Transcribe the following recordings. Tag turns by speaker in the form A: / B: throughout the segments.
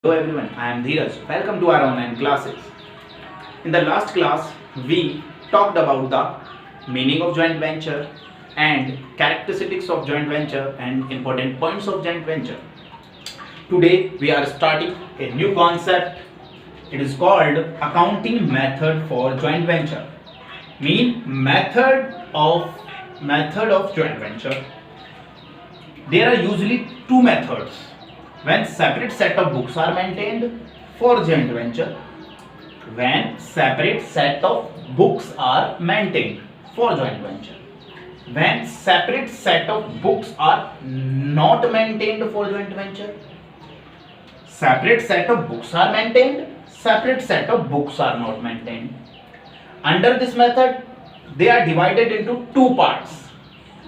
A: Hello everyone, I am Dheeraj. Welcome to our online classes. In the last class, we talked about the meaning of joint venture and characteristics of joint venture and important points of joint venture. Today, we are starting a new concept. It is called accounting method for joint venture. Mean method of joint venture. There are usually two methods when separate set of books are maintained for joint venture. When separate set of books are maintained for joint venture. When separate set of books are not maintained for joint venture. Separate set of books are maintained, separate set of books are not maintained. Under this method, they are divided into two parts.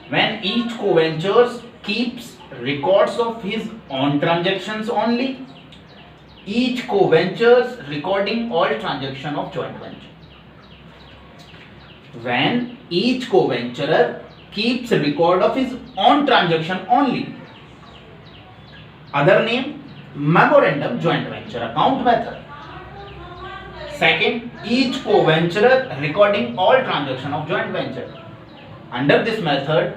A: When each co-venture keeps records of his own transactions only, each co-venture recording all transaction of joint venture. When each co-venturer keeps record of his own transaction only, other name memorandum joint venture account method. Second, each co-venturer recording all transaction of joint venture. Under this method,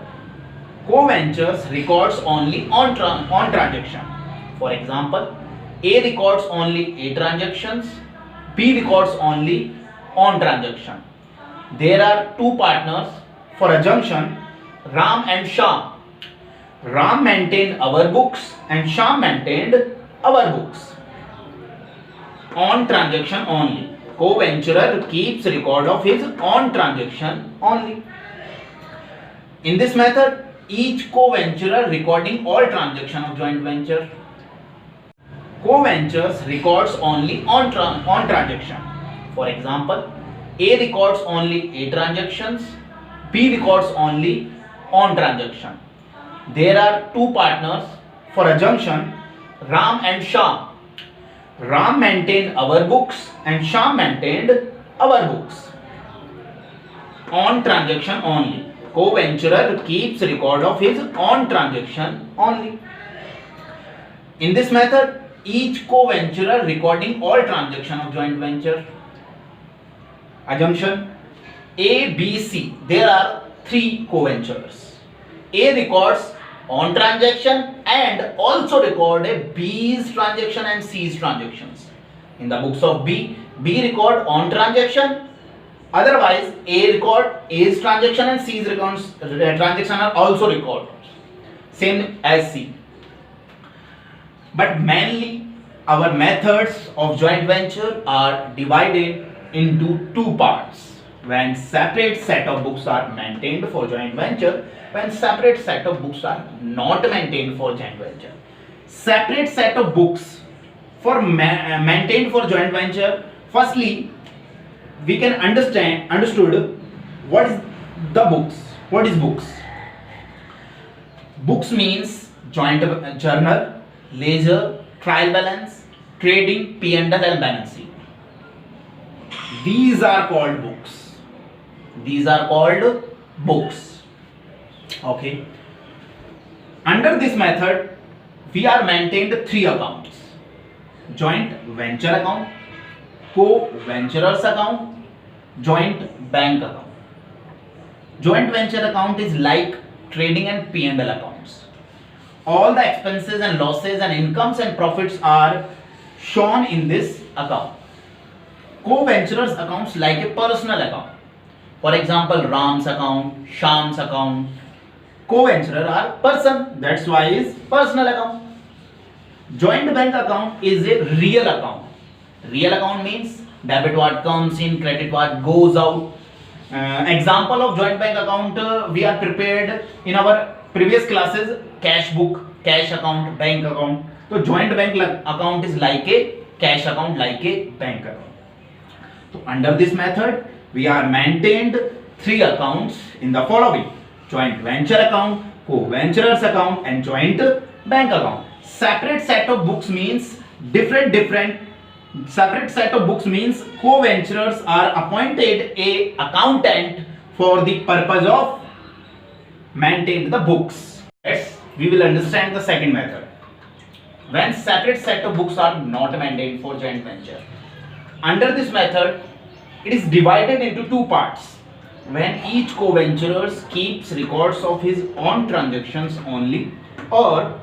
A: co-ventures records only on transaction. For example, A records only A transactions, B records only on transaction. There are two partners for assumption, Ram and Shyam. Ram maintained our books and Shyam maintained our books. On transaction only. Co-venturer keeps record of his own transaction only. In this method, each co-venturer recording all transaction of joint venture. Co-ventures records only on transaction. For example, A records only A transactions, B records only on transaction. There are two partners for assumption, Ram and Shyam. Ram maintained our books and Shyam maintained our books. On transaction only. Co-venturer keeps record of his own transaction only. In this method, each co-venturer recording all transaction of joint venture. Assumption A, B, C. There are three co-ventures. A records on transaction and also record a B's transaction and C's transactions. In the books of B record on transaction. Otherwise, A record A's transaction and C's transaction are also recorded. Same as C. But mainly, our methods of joint venture are divided into two parts. When separate set of books are maintained for joint venture, when separate set of books are not maintained for joint venture. Separate set of books for maintained for joint venture. Firstly, we can understood what is the books. What is books? Books means joint journal, ledger, trial balance, trading, P&L and balance sheet. These are called books. These are called books. Okay. Under this method, we are maintained three accounts: joint venture account, co-venturers account, joint bank account. Joint venture account is like trading and P&L accounts. All the expenses and losses and incomes and profits are shown in this account. Co-venturers accounts like a personal account. For example, Ram's account, Shyam's account. Co-venturer are person, that's why is personal account. Joint bank account is a real account. Real account means debit what comes in, credit what goes out. Example of joint bank account we are prepared in our previous classes: cash book, cash account, bank account. So joint bank account is like a cash account, like a bank account. So under this method, we are maintained three accounts in the following: joint venture account, co-venturers account and joint bank account. Separate set of books means separate set of books means co-venturers are appointed a accountant for the purpose of maintain the books. Yes, we will understand the second method. when separate set of books are not maintained for joint venture. Under this method, it is divided into two parts. When each co-venturer keeps records of his own transactions only, or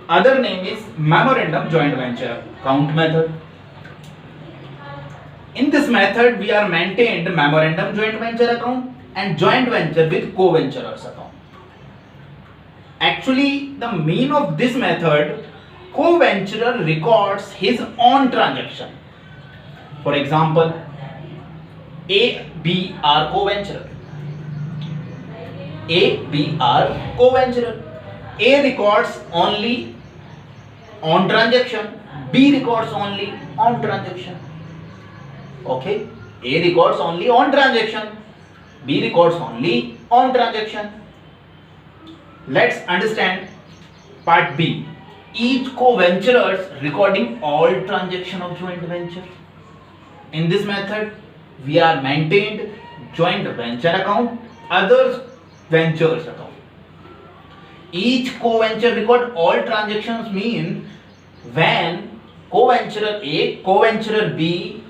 A: other name is memorandum joint venture account method. In this method, we are maintained memorandum joint venture account and joint venture with co-venturers account. Actually, the mean of this method, co-venturer records his own transaction. For example, A, B are co-venturer. A, B are co-venturer. A records only on transaction, B records only on transaction. Okay, A records only on transaction, B records only on transaction. Let's understand part B. Each co-venturers recording all transaction of joint venture. In this method, we are maintained joint venture account, others ventures account. Each co-venture record all transactions mean when co-venturer A, co-venturer B,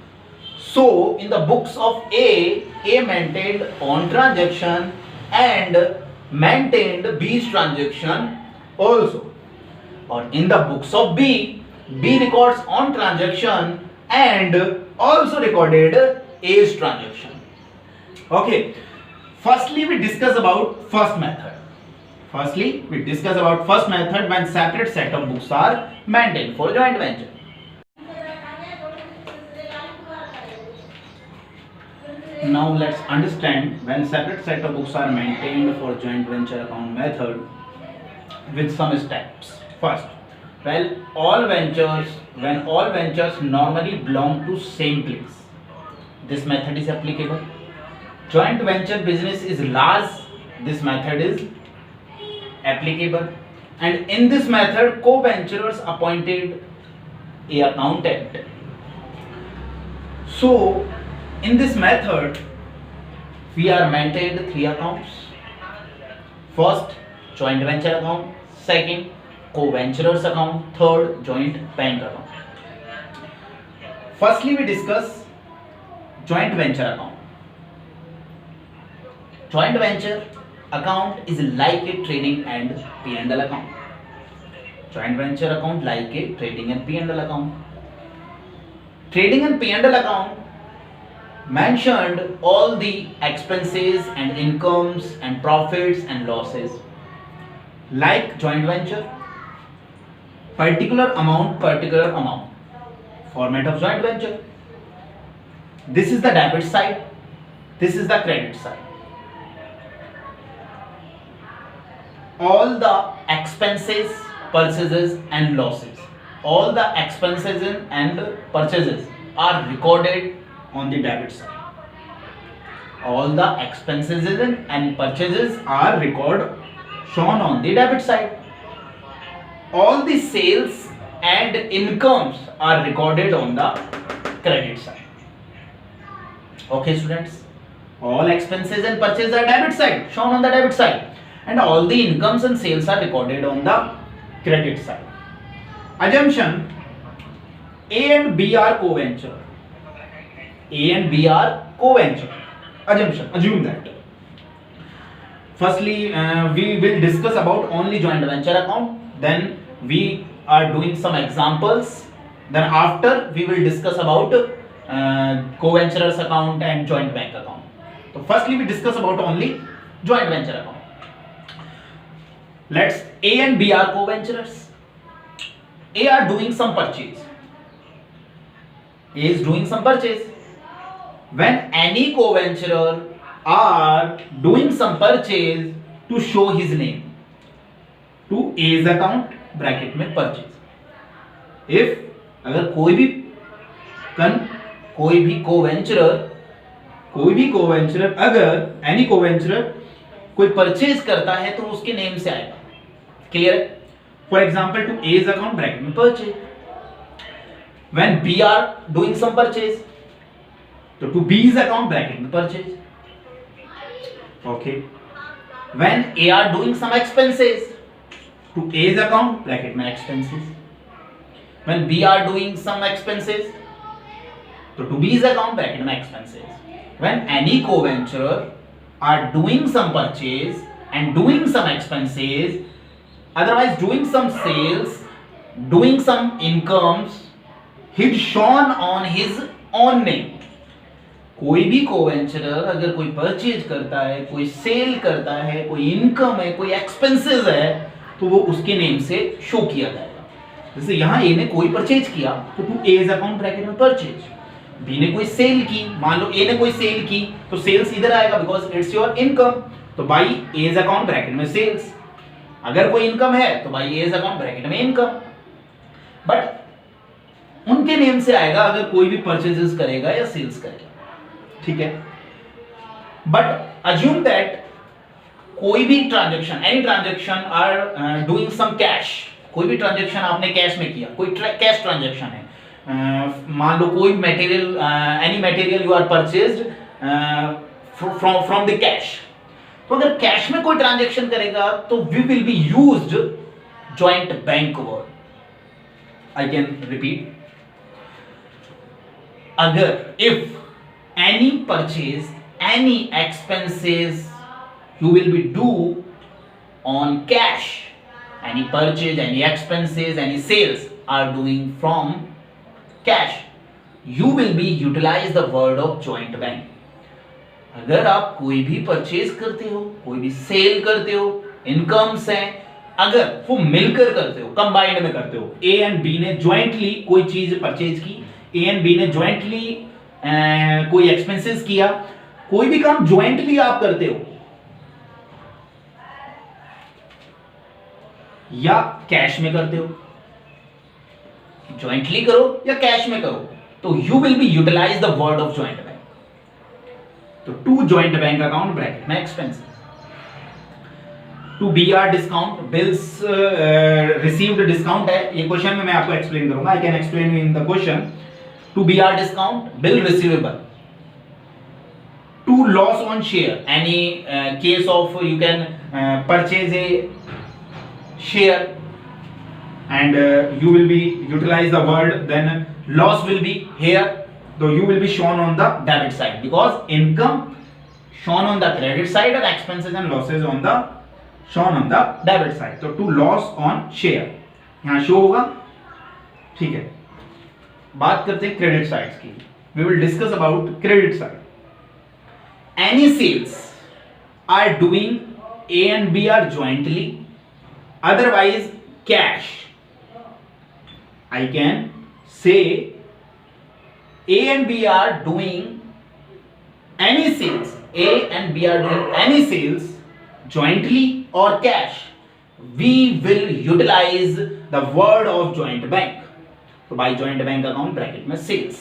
A: so in the books of A maintained on transaction and maintained B's transaction also. Or in the books of B records on transaction and also recorded A's transaction. Okay, firstly we discuss about first method. When separate set of books are maintained for joint venture. Now let's understand when separate set of books are maintained for joint venture account method with some steps. First, when all ventures normally belong to same place, this method is applicable. Joint venture business is large, this method is applicable. And in this method, co-venturers appointed a accountant. So in this method, we are maintained three accounts. First, joint venture account. Second, co-venturers account. Third, joint bank account. Firstly, we discuss joint venture account. Joint venture account is like a trading and P&L account. Joint venture account like a trading and P&L account. Trading and P&L account mentioned all the expenses and incomes and profits and losses. Like joint venture, particular amount. Format of joint venture. This is the debit side, this is the credit side. All the expenses, purchases and losses. All the expenses and purchases are recorded on the debit side. All the expenses and purchases are shown on the debit side. All the sales and incomes are recorded on the credit side. Okay students, all expenses and purchases are debit side, shown on the debit side, and all the incomes and sales are recorded on the credit side. Assumption: A and B are co-venture. Assume that. Firstly, we will discuss about only joint venture account. Then we are doing some examples. Then after we will discuss about co-venturers account and joint bank account. So firstly, we discuss about only joint venture account. Let's A and B are co-venturers. A are doing some purchase. A is doing some purchase. When any co-venturer are doing some purchase to show his name to A's account bracket में purchase. If अगर कोई भी co-venturer अगर any co-venturer कोई purchase करता है तो उसके नेम से आएगा. Clear? For example, to A's account bracket में purchase. When B are doing some purchase, तो to B's account bracket में purchase. Okay. When A are doing some expenses, to A's account bracket में expenses. when B are doing some expenses, तो to B's account bracket में expenses. When any co-venturer are doing some purchase and doing some expenses, otherwise doing some sales, doing some incomes, he's shown on his own name. कोई भी कोवेंचरर अगर कोई purchase करता है, कोई cell करता है, कोई इनकम है, कोई एक्सपेंसेस है, तो वो उसके नेम से शो किया जाएगा. जैसे यहाँ ए ने कोई परचेज किया तो टू एज अकाउंट ब्रैकेट में परचेज. बी ने कोई सेल की, मान लो ए ने कोई सेल की तो सेल्स इधर आएगा बिकॉज इट्स योर इनकम, तो बाई एज अकाउंट ब्रैकेट में सेल्स. अगर कोई इनकम है तो बाई एज अकाउंट ब्रैकेट में इनकम. बट उनके नेम से आएगा अगर कोई भी परचेजेस करेगा या सेल्स करेगा. ठीक है. बट अज्यूम दैट कोई भी transaction, any transaction are doing some cash. कोई भी ट्रांजैक्शन आपने कैश में किया, कोई कैश ट्रांजैक्शन है. मान लो कोई material, any material you are purchased from the cash. तो अगर कैश में कोई ट्रांजैक्शन करेगा तो we will be used joint bank word. I can repeat. अगर if any purchase, any expenses you will be do on cash, any purchase, any expenses, any sales are doing from cash, you will be utilize the word of joint bank. अगर आप कोई भी purchase करते हो, कोई भी cell करते हो, इनकम्स हैं, अगर वो मिलकर करते हो, कंबाइंड में करते हो, ए एंड बी ने ज्वाइंटली कोई चीज परचेज की, ए एंड बी ने ज्वाइंटली कोई एक्सपेंसेस किया, कोई भी काम ज्वाइंटली आप करते हो या कैश में करते हो, ज्वाइंटली करो या कैश में करो, तो you will be utilize the word of joint bank. तो to joint bank account bracket में expenses. To B R discount, bills received discount है. ये क्वेश्चन में मैं आपको एक्सप्लेन करूंगा. I can explain in the question. To BR discount, bill receivable. To loss on share, any case of you can purchase a share and you will be utilize the word, then loss will be here, though you will be shown on the debit side because income shown on the credit side and expenses and losses on the shown on the debit side. So to loss on share यहाँ show होगा. ठीक है. बात करते हैं credit side की. We will discuss about credit side. Any sales are doing A and B are jointly, otherwise cash. I can say A and B are doing any sales, A and B are doing any sales jointly और cash. We will utilize the word of joint bank. तो by joint bank account bracket में sales.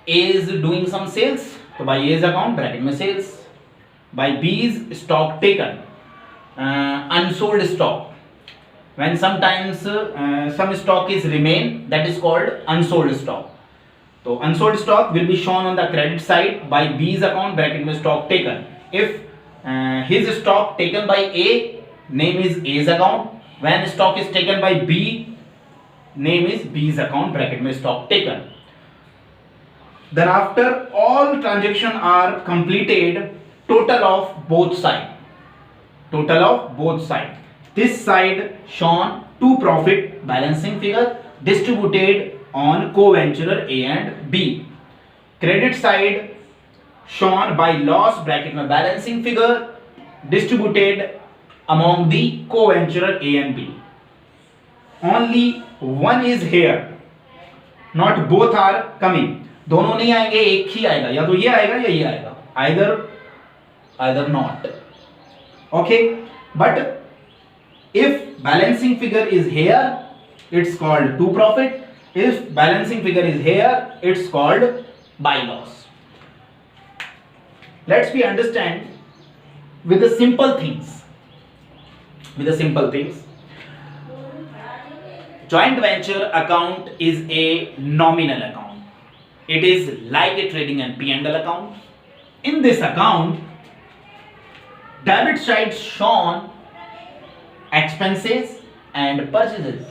A: A is doing some sales, तो by A's account bracket में sales. By B is stock taken, unsold stock. When sometimes some stock is remain, that is called unsold stock. तो unsold stock will be shown on the credit side by B's account bracket में stock taken. If his stock taken by A, name is A's account. When stock is taken by B, name is B's account bracket में stock taken. Then after all transaction are completed, total of both side. Total of both side. This side shown to profit balancing figure distributed on co-venturer A and B. Credit side shown by loss bracket में balancing figure distributed among the co-venturer A and B. Only one is here, not both are coming. दोनों नहीं आएंगे, एक ही आएगा. या तो ये आएगा या ये आएगा. Either not. Okay, but if balancing figure is here, it's called to profit. If balancing figure is here, it's called by loss. Let's be understand with the simple things. Joint venture account is a nominal account. It is like a trading and P&L account. In this account, debit side shown expenses and purchases.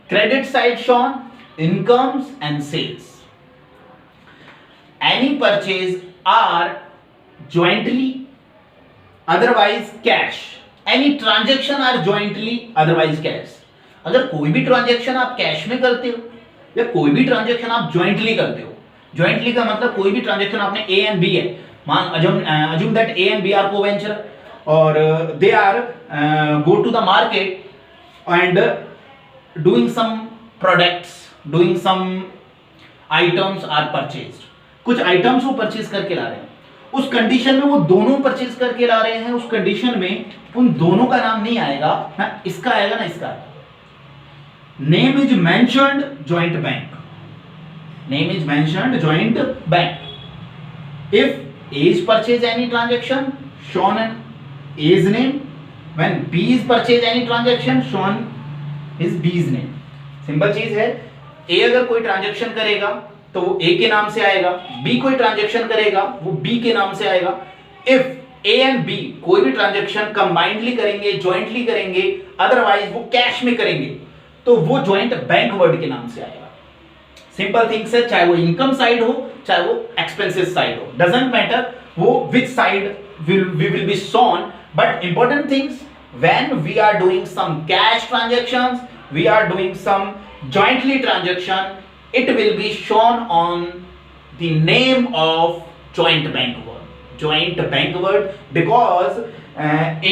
A: credit side shown, incomes and sales. Any purchase are jointly, otherwise cash. Any transaction are jointly, otherwise cash. अगर कोई भी transaction आप cash में करते हो या कोई भी ट्रांजेक्शन आप ज्वाइंटली करते हो, ज्वाइंटली का मतलब कोई भी ट्रांजेक्शन आपने ए एंड बी है, मान assume that A and B are co venture or they are go to the market and doing some products, doing some items are purchased. कुछ आइटम्स वो परचेज करके ला रहे हैं, उस कंडीशन में वो दोनों परचेज करके ला रहे हैं, उस कंडीशन में उन दोनों का नाम नहीं आएगा ना, इसका आएगा ना इसका। Name is mentioned joint bank, name is mentioned joint bank. If A is purchase any transaction shown an A's name, when B is purchase any transaction shown is B's name. Simple चीज है, A अगर कोई transaction करेगा तो वो A के नाम से आएगा, B कोई ट्रांजेक्शन करेगा वो B के नाम से आएगा। If A and B कोई भी ट्रांजेक्शन कंबाइंडली करेंगे, जॉइंटली करेंगे, अदरवाइज वो कैश में करेंगे तो वो जॉइंट बैंक वर्ड के नाम से आएगा। सिंपल थिंग्स है, चाहे वो इनकम साइड हो चाहे वो एक्सपेंसेस साइड हो, डजंट मैटर वो which side we will be shown, but important things, when we are doing some cash transactions, we are doing some jointly transaction, it will be shown on the name of joint bank word, joint bank word, because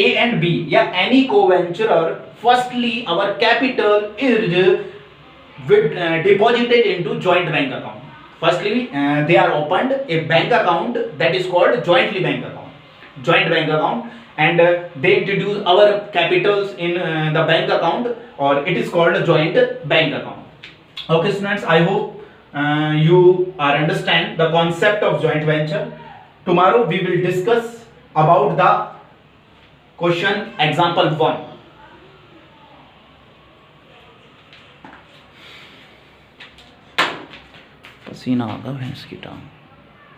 A: A and B या any co-venturer, firstly our capital is deposited into joint bank account. Firstly they are opened a bank account that is called jointly bank account, joint bank account, and they introduce our capitals in the bank account, or it is called a joint bank account. Okay students, I hope you are understand the concept of joint venture. Tomorrow we will discuss about the question example 1. पसीना आ गया भैंस की टांग।